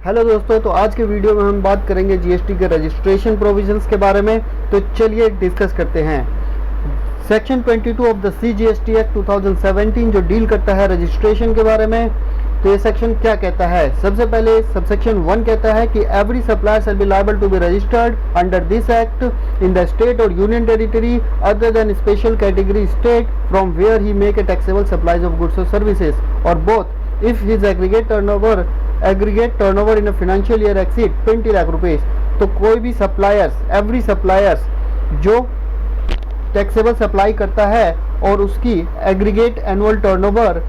Hello दोस्तों, तो आज के वीडियो में हम बात करेंगे जीएसटी के रजिस्ट्रेशन प्रोविजंस के बारे में। तो चलिए डिस्कस करते हैं। Section 22 of the CGST act 2017 जो डील करता है रजिस्ट्रेशन के बारे में। तो ये सेक्शन क्या कहता है? सबसे पहले सबसेक्शन 1 कहता है कि every supplier shall be liable to be registered under this act in the state or union territory other than special category state from where he make a taxable supplies of goods or services, or both if his aggregate turnover in a financial year exceed 20 lakh rupees. तो कोई भी suppliers, every suppliers जो taxable supply करता है और उसकी aggregate annual turnover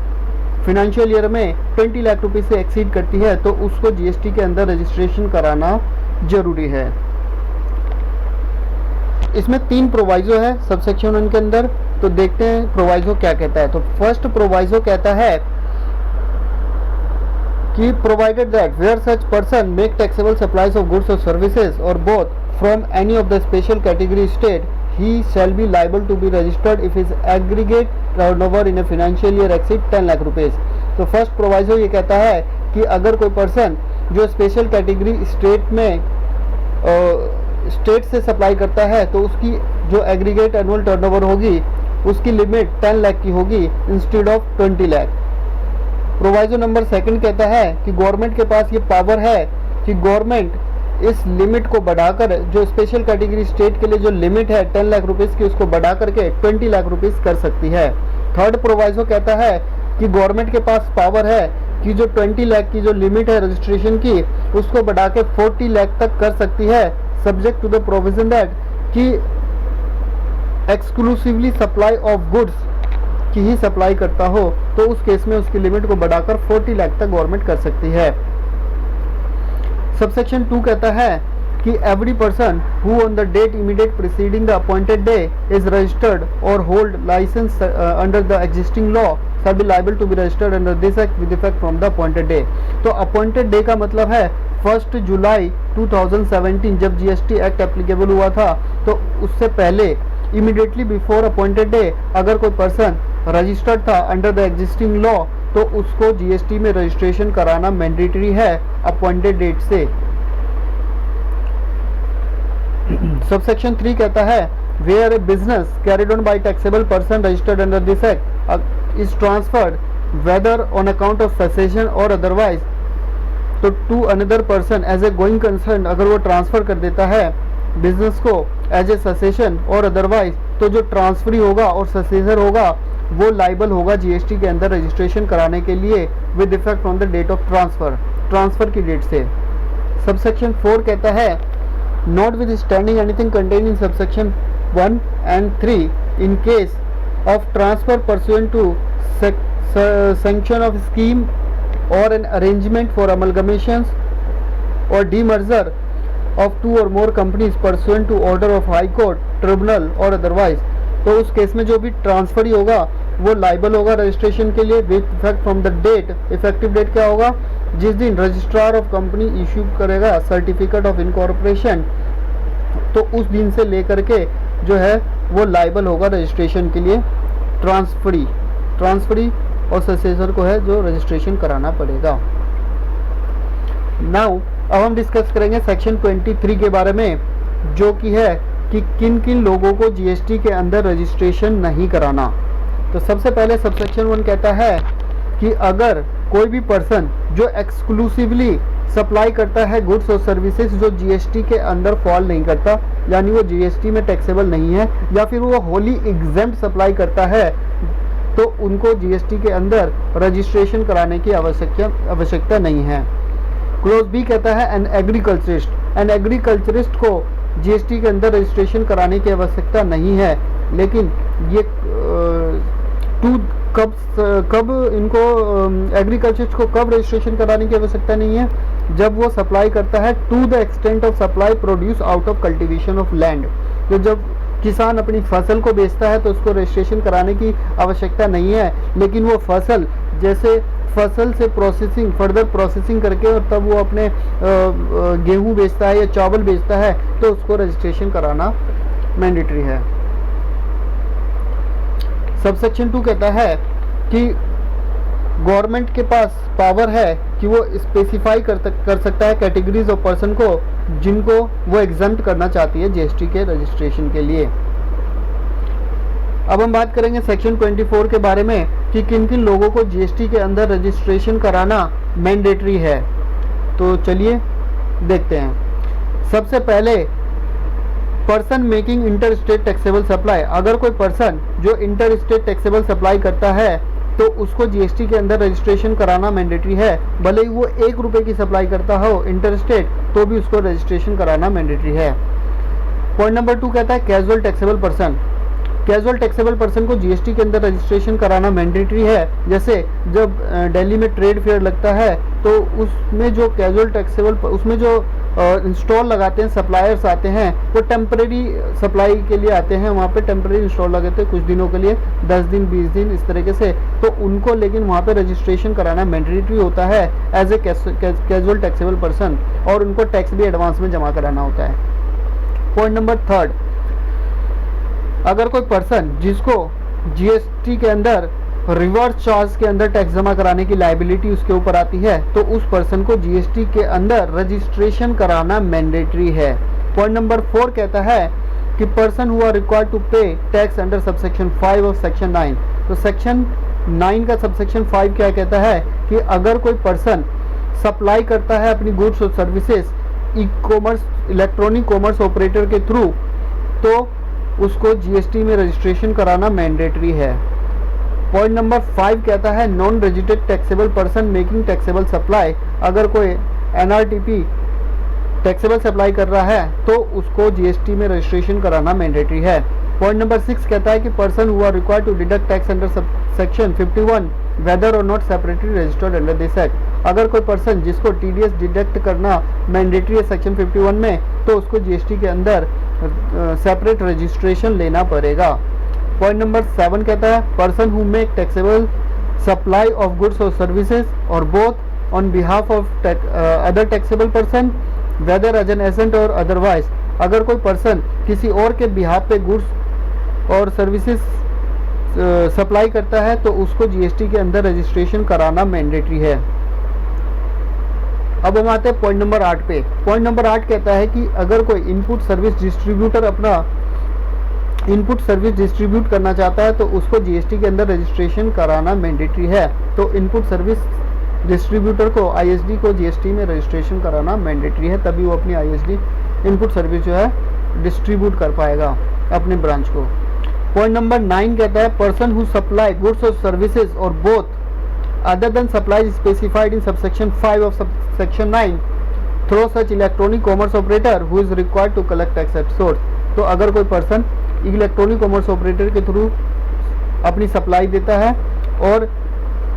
financial year में 20 लाख रुपए से एक्सीड करती है, तो उसको जीएसटी के अंदर रजिस्ट्रेशन कराना जरूरी है। इसमें 3 प्रोवाइजो है सबसेक्शन 1 के अंदर। तो देखते हैं प्रोवाइजो क्या कहता है। तो फर्स्ट प्रोवाइजो कहता है कि provided that where such person make taxable supplies of goods or services or both from any of the special category state he shall be liable to be registered if his aggregate turnover in a financial year exceed 10 lakh rupees. तो first proviso ये कहता है कि अगर कोई person जो special category state में state से सप्लाई करता है तो उसकी जो एग्रीगेट एनुअल टर्नओवर होगी उसकी लिमिट 10 लाख की होगी instead of 20 lakh. Proviso number 2 कहता है कि गवर्नमेंट के पास ये पावर है कि गवर्नमेंट इस लिमिट को बढ़ाकर, जो स्पेशल कैटेगरी स्टेट के लिए जो लिमिट है 10 लाख रुपीस की, उसको बढ़ा करके 20 लाख रुपीस कर सकती है। थर्ड प्रोवाइजो कहता है कि गवर्नमेंट के पास पावर है कि जो 20 लाख की जो लिमिट है रजिस्ट्रेशन की, उसको बढ़ा के 40 लाख तक कर सकती है, subject to the provision that कि एक्सक्लूसिवली सप्लाई ऑफ गुड्स की ही सप्लाई करता हो, तो उस केस में उसकी लिमिट को बढ़ाकर 40 लाख तक गवर्नमेंट कर सकती है। सबसेक्शन 2 कहता है कि every person who on the date immediate preceding the appointed day is registered or hold licence under the existing law shall be liable to be registered under this act with effect from the appointed day. तो appointed day का मतलब है 1 जुलाई 2017 जब GST act applicable हुआ था, तो उससे पहले इमीडिएटली बिफोर अपॉइंटेड डे अगर कोई पर्सन रजिस्टर्ड था अंडर द एग्जिस्टिंग लॉ तो उसको जीएसटी में रजिस्ट्रेशन कराना मैंडेटरी है अपॉइंटेड डेट से। सबसेक्शन 3 कहता है where a business carried on by taxable person registered under this act is transferred whether on account of succession or otherwise, तो to another person as a going concern अगर वो transfer कर देता है business को as a succession or otherwise, तो जो transferee होगा और ससेसर होगा वो लाइबल होगा जीएसटी के अंदर रजिस्ट्रेशन कराने के लिए with effect from the date of transfer की डेट से। सबसेक्शन 4 कहता है notwithstanding anything contain in subsection 1 and 3 in case of transfer pursuant to sanction of scheme or an arrangement for amalgamations or demerger of 2 or more companies pursuant to order of high court, tribunal और otherwise, तो उस case में जो भी transfer ही होगा वो liable होगा registration के लिए with effect from the date. Effective date क्या होगा? जिस दिन रजिस्ट्रार ऑफ कंपनी इश्यू करेगा सर्टिफिकेट ऑफ इनकॉर्पोरेशन, तो उस दिन से लेकर के जो है वो लाइबल होगा रजिस्ट्रेशन के लिए। ट्रांसफरी और ससेसर को है जो रजिस्ट्रेशन कराना पड़ेगा। नाउ अब हम डिस्कस करेंगे सेक्शन 23 के बारे में, जो कि है कि किन किन लोगों को जीएसटी के अंदर रजिस्ट्रेशन नहीं कराना। तो सबसे पहले सबसेक्शन 1 कहता है कि अगर कोई भी पर्सन जो एक्सक्लूसिवली सप्लाई करता है गुड्स और सर्विसेज जो जीएसटी के अंदर फॉल नहीं करता, यानी वो जीएसटी में टैक्सेबल नहीं है, या फिर वो होली एग्जेम्प्ट सप्लाई करता है, तो उनको जीएसटी के अंदर रजिस्ट्रेशन कराने की आवश्यकता नहीं है। क्लोज बी कहता है एन एग्रीकल्चरिस्ट को जीएसटी के अंदर रजिस्ट्रेशन कराने की आवश्यकता नहीं है, लेकिन ये कब इनको एग्रीकल्चरिस्ट को कब रजिस्ट्रेशन कराने की आवश्यकता नहीं है? जब वो सप्लाई करता है to the extent of supply produce out of cultivation of land. तो जब किसान अपनी फसल को बेचता है तो उसको रजिस्ट्रेशन कराने की आवश्यकता नहीं है, लेकिन वो फसल जैसे फसल से प्रोसेसिंग, फर्दर प्रोसेसिंग करके और तब वो अपने गेहूं बेचता है या चावल बेचता है तो उसको रजिस्ट्रेशन कराना मैंडेटरी है। सबसेक्शन 2 कहता है कि गवर्नमेंट के पास पावर है कि वो स्पेसिफाई कर सकता है कैटेगरीज ऑफ पर्सन को जिनको वो एग्जम्प्ट करना चाहती है जीएसटी के रजिस्ट्रेशन के लिए। अब हम बात करेंगे सेक्शन 24 के बारे में कि किन किन लोगों को जीएसटी के अंदर रजिस्ट्रेशन कराना मैंडेटरी है। तो चलिए देखते हैं। सबसे पहले person making inter state taxable supply. अगर कोई पर्सन जो इंटर स्टेट टैक्सेबल सप्लाई करता है तो उसको जीएसटी के अंदर रजिस्ट्रेशन कराना मैंडेटरी है। भले ही वो 1 रुपये की सप्लाई करता हो इंटर स्टेट तो भी उसको रजिस्ट्रेशन कराना मैंडेटरी है। पॉइंट नंबर 2 कहता है casual taxable person. Casual taxable person को जीएसटी के अंदर रजिस्ट्रेशन कराना मैंडेटरी है। जैसे जब दिल्ली में ट्रेड फेयर लगता है तो उसमें जो कैजुअल टैक्सेबल उसमें जो इंस्टॉल लगाते हैं सप्लायर्स आते हैं वो टेम्परेरी सप्लाई के लिए आते हैं, वहाँ पे टेम्परेरी इंस्टॉल लगाते हैं कुछ दिनों के लिए, 10 दिन 20 दिन इस तरीके से। तो उनको लेकिन वहाँ पे रजिस्ट्रेशन कराना मैंडेटरी होता है as a casual taxable person, और उनको टैक्स भी एडवांस में जमा कराना होता है। पॉइंट नंबर 3, अगर कोई पर्सन जिसको जीएसटी के अंदर रिवर्स चार्ज के अंदर टैक्स जमा कराने की लायबिलिटी उसके ऊपर आती है तो उस पर्सन को जीएसटी के अंदर रजिस्ट्रेशन कराना मैंडेटरी है। पॉइंट नंबर 4 कहता है कि person who are required to pay tax under subsection 5 of section 9। तो सेक्शन 9 का सबसेक्शन 5 क्या कहता है कि अगर कोई पर्सन सप्लाई करता है अपनी goods or services e commerce electronic commerce operator के थ्रू तो उसको जीएसटी में रजिस्ट्रेशन कराना मैंडेटरी है। पॉइंट नंबर 5 कहता है non resident taxable person making taxable supply. अगर कोई एनआरटीपी टैक्सेबल सप्लाई कर रहा है तो उसको जीएसटी में रजिस्ट्रेशन कराना मैंडेटरी है। पॉइंट नंबर 6 कहता है कि person who are required to deduct tax under section 51 whether or not separately registered under this act. अगर कोई पर्सन जिसको टीडीएस डिडक्ट करना मैंडेटरी है सेक्शन 51 में तो उसको जीएसटी के अंदर सेपरेट रजिस्ट्रेशन लेना पड़ेगा। पॉइंट नंबर 7 कहता है person who make taxable supply of goods or services or both on behalf of other taxable person whether as an agent or otherwise. अगर कोई पर्सन किसी और के बिहाफ पे गुड्स और सर्विसेज सप्लाई करता है तो उसको जीएसटी के अंदर रजिस्ट्रेशन कराना मैंडेटरी है। अब हम आते हैं पॉइंट नंबर 8 पे। पॉइंट नंबर 8 कहता है कि अगर कोई इनपुट सर्विस डिस्ट्रीब्यूटर अपना इनपुट सर्विस डिस्ट्रीब्यूट करना चाहता है तो उसको जीएसटी के अंदर रजिस्ट्रेशन कराना मैंडेटरी है। तो इनपुट सर्विस डिस्ट्रीब्यूटर को आईएसडी को जीएसटी में रजिस्ट्रेशन कराना मैंडेटरी है, तभी वो अपनी आईएसडी इनपुट सर्विस जो है डिस्ट्रीब्यूट कर पाएगा अपने ब्रांच को। पॉइंट नंबर 9 कहता है person who supply goods or services or both other than supplies specified in subsection 5 of section 9 through such electronic commerce operator who is required to collect tax at source। तो अगर कोई person electronic commerce operator के through अपनी supply देता है और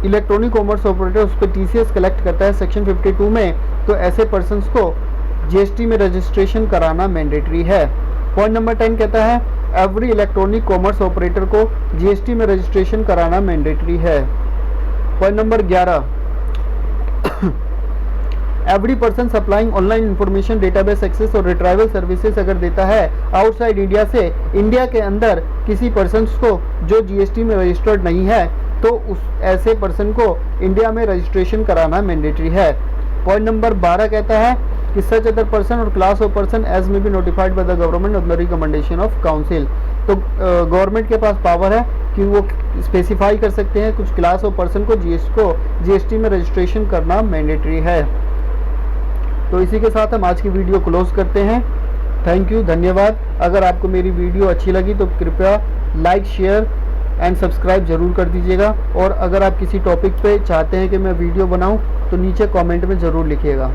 electronic commerce operator उस पर टीसीएस कलेक्ट करता है सेक्शन 52 में, तो ऐसे पर्सन्स को जीएसटी में रजिस्ट्रेशन कराना मैंडेटरी है। पॉइंट नंबर 10 कहता है एवरी इलेक्ट्रॉनिक कॉमर्स ऑपरेटर को जीएसटी में रजिस्ट्रेशन कराना मैंडेटरी है। Point number 11 every person supplying online information database access और रिट्राइवल सर्विसेज अगर देता है आउटसाइड इंडिया से इंडिया के अंदर किसी पर्सन को जो जीएसटी में रजिस्टर्ड नहीं है तो उस ऐसे पर्सन को इंडिया में रजिस्ट्रेशन कराना मैंडेटरी है। पॉइंट नंबर 12 कहता है कि सच अदर पर्सन और क्लास ऑफ पर्सन एज में be notified by the government of the recommendation of council. तो गवर्नमेंट के पास पावर है कि वो स्पेसिफाई कर सकते हैं कुछ क्लास ऑफ पर्सन को जीएसटी में रजिस्ट्रेशन करना मैंडेटरी है। तो इसी के साथ हम आज की वीडियो क्लोज करते हैं। थैंक यू, धन्यवाद। अगर आपको मेरी वीडियो अच्छी लगी तो कृपया लाइक शेयर एंड सब्सक्राइब जरूर कर दीजिएगा, और अगर आप किसी टॉपिक पे चाहते हैं कि मैं वीडियो बनाऊं तो नीचे कमेंट में ज़रूर लिखिएगा।